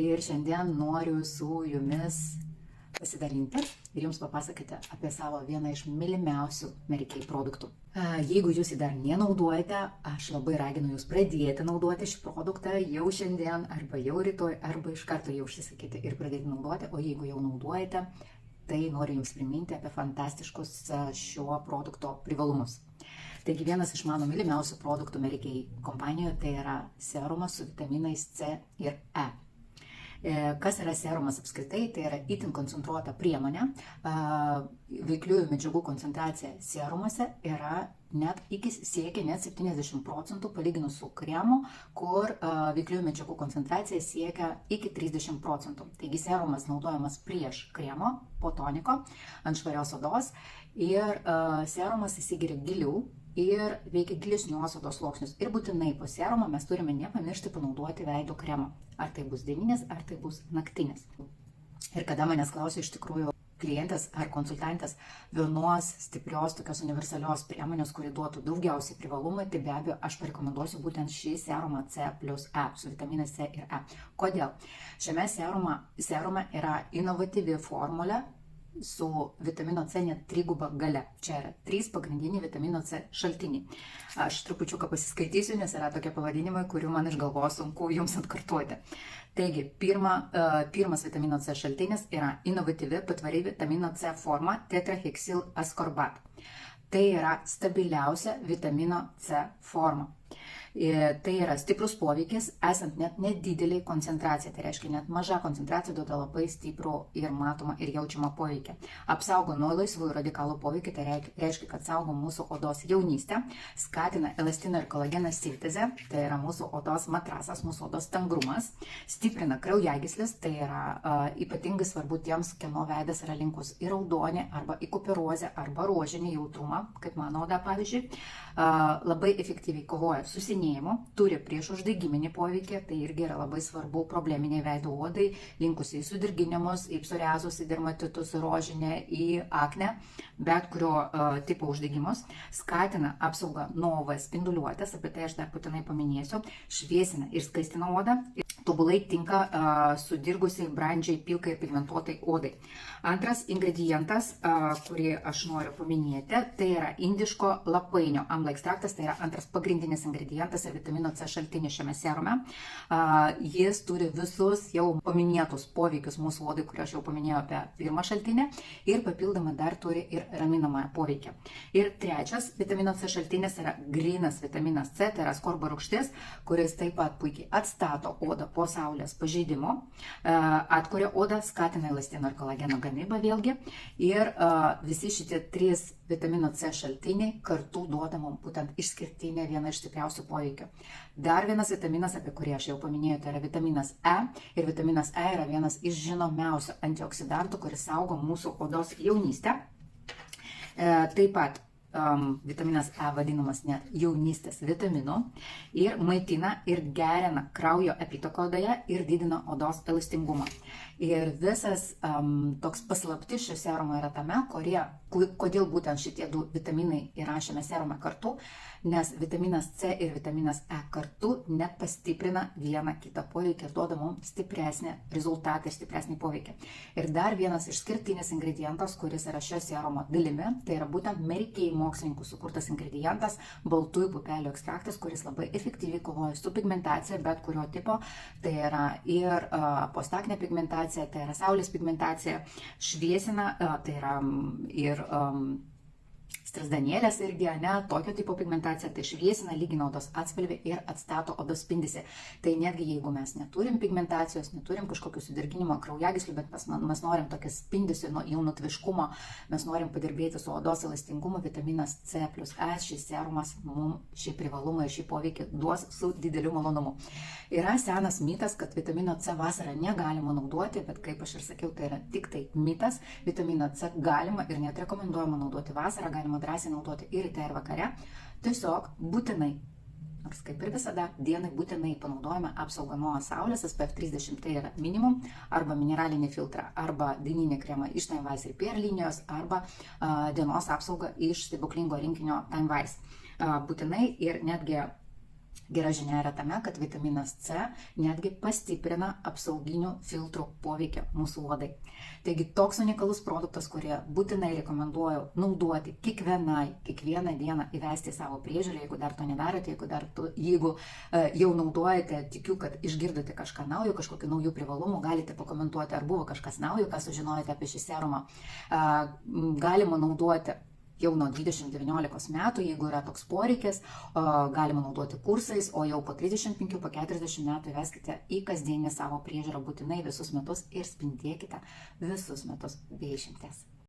ir šiandien noriu su jumis pasidalinti ir jums papasakoti apie savo vieną iš mylimiausių Mary Kay produktų. Jeigu jūs jį dar nenaudojate, aš labai raginu jūs pradėti naudoti šį produktą jau šiandien, arba jau rytoj, arba iš karto jau užsisakyti ir pradėti naudoti, o jeigu jau naudojate, tai noriu jums priminti apie fantastiškus šio produkto privalumus. Taigi vienas iš mano mylimiausių produktų Mary Kay kompanijoje tai yra serumas su vitaminais C ir E. Kas yra serumas apskritai? Tai yra itin koncentruota priemonė. Veikliųjų medžiagų koncentracija serumuose yra siekia net 70% palyginus su kremu, kur veikliųjų medžiagų koncentracija siekia iki 30%. Taigi serumas naudojamas prieš kremo, po toniko, ant švarios odos ir serumas įsigeria giliau ir veikia gilesnius odos sluoksnius. Ir būtinai po serumo mes turime nepamiršti panaudoti veido kremą. Ar tai bus dieninės, ar tai bus naktinės. Ir kada manęs klausia iš tikrųjų klientės ar konsultantės vienos stiprios, tokios universalios priemonės, kuri duotų daugiausiai privalumų, tai be abejo aš parekomenduosiu būtent šį serumą C plus E, su vitaminais C ir E. Kodėl? Šiame serume yra inovatyvi formulė su vitamino C net triguba galia. Čia yra 3 pagrindiniai vitamino C šaltiniai. Aš trupučiuką pasiskaitysiu, nes yra tokie pavadinimai, kurių man iš galvos sunku jums atkartoti. Taigi, pirmas vitamino C šaltinis yra inovatyvi patvari vitamino C forma tetraheksil askorbat. Tai yra stabiliausia vitamino C forma. Tai yra stiprus poveikis, esant net nedidelį koncentraciją, tai reiškia net maža koncentracija duoda labai stiprų ir matomą ir jaučiamą poveikį. Apsaugo nuo laisvųjų radikalų poveikį, tai reiškia, kad saugo mūsų odos jaunystę, skatina elastino ir kolageno sintezę, tai yra mūsų odos matrasas, mūsų odos stangrumas, stiprina kraujagysles, tai yra ypatingai svarbu tiems, kieno veidas yra linkus į raudonį arba į kuperozę arba rožinį jautrumą, kaip mano oda pavyzdžiui, labai efektyviai kovoja su senėjimu, turi prieš uždegiminį poveikį, tai irgi yra labai svarbu probleminiai veido odai, linkusiai į sudirginimus, į psoriazus, į dermatitus, į rožinę, į aknę, bet kurio tipo uždegimus, skatina apsaugą nuo UV spinduliuotės, apie tai aš dar būtinai paminėsiu, šviesina ir skaistina odą, tobulai tinka sudirgusiai, brandžiai, pilkai ir pigmentuotai odai. Antras ingredientas, kurį aš noriu paminėti, tai yra indiško lapainio amla ekstraktas, tai yra antras pagrindinis ingredientas ir vitamino C šaltinis šiame serume. Jis turi visus jau paminėtus poveikius mūsų odai, kurį aš jau paminėjau apie pirmą šaltinį, ir papildomai dar turi ir raminamąją poveikį. Ir trečias vitamino C šaltinis yra grynas vitaminas C, tai yra askorbo rūgštis, kuris taip pat puikiai atstato odą po saulės pažeidimo, atkuria odą, skatina elastino ir kolageno gamybą vėlgi, ir visi šitie 3 vitamino C šaltiniai kartu duoda mums būtent išskirtinę vieną iš stipriausių poveikių. Dar vienas vitaminas, apie kurį aš jau paminėjau, tai yra vitaminas E, ir vitaminas E yra vienas iš žinomiausių antioksidantų, kuris saugo mūsų odos jaunystę. Taip pat vitaminas E vadinamas net jaunystės vitaminu ir maitina ir gerina kraujo apytaką odoje ir didina odos elastingumą. Ir visas toks paslaptis šio serumo yra tame, kodėl būtent šitie 2 vitaminai yra šiame serume kartu, nes vitaminas C ir vitaminas E kartu net pastiprina vieną kitą poveikį ir duoda mums stipresnį rezultatą ir stipresnį poveikį. Ir dar vienas išskirtinis ingredientas, kuris yra šio serumo dalimi, tai yra būtent Mary Kay mokslininkų sukurtas ingredientas baltųjų pupelių ekstraktas, kuris labai efektyviai kovoja su pigmentacija, bet kurio tipo, tai yra ir postaknė pigmentacija, tai yra saulės pigmentacija, šviesina, tai yra ir strazdanėlės irgi, tokio tipo pigmentacija, tai šviesina, lygina odos atspalvį ir atstato odos spindesį. Tai netgi jeigu mes neturim pigmentacijos, neturim kažkokio sudirginimo kraujagyslių, bet mes norim tokį spindesį, jaunutviškumo, mes norim padirbėti su odos elastingumu, vitaminas C plus E, šis serumas mums šį privalumą ir šį poveikį duos su dideliu malonumu. Yra senas mitas, kad vitamino C vasarą negalima naudoti, bet kaip aš ir sakiau, tai yra tik tai mitas. Vitaminą C galima ir net rekomenduojama naudoti vasarą, galima drąsiai naudoti ir ryte ir vakare. Tiesiog būtinai, nors kaip ir visada, dienai būtinai panaudojame apsaugą nuo saulės, SPF 30 tai yra minimum, arba mineralinį filtrą, arba dieninį kremą iš Time Wise ir PR linijos, arba dienos apsaugą iš stebuklingo rinkinio Time Wise. Būtinai ir netgi Gera žinia yra tame, kad vitaminas C netgi pastiprina apsauginių filtrų poveikį mūsų odai. Taigi toks unikalus produktas, kurį būtinai rekomenduoju naudoti kiekvieną dieną įvesti į savo priežiūrą, jeigu dar to nedarote, jeigu jau naudojate, tikiu, kad išgirdote kažką naujo, kažkokių naujų privalumų, galite pakomentuoti, ar buvo kažkas naujo, ką sužinojote apie šį serumą. Galima naudoti jau nuo 20-19 metų, jeigu yra toks poreikis, galima naudoti kursais, o jau po 35-40 metų įveskite į kasdienį savo priežiūrą būtinai visus metus ir spindėkite visus metus be išimties.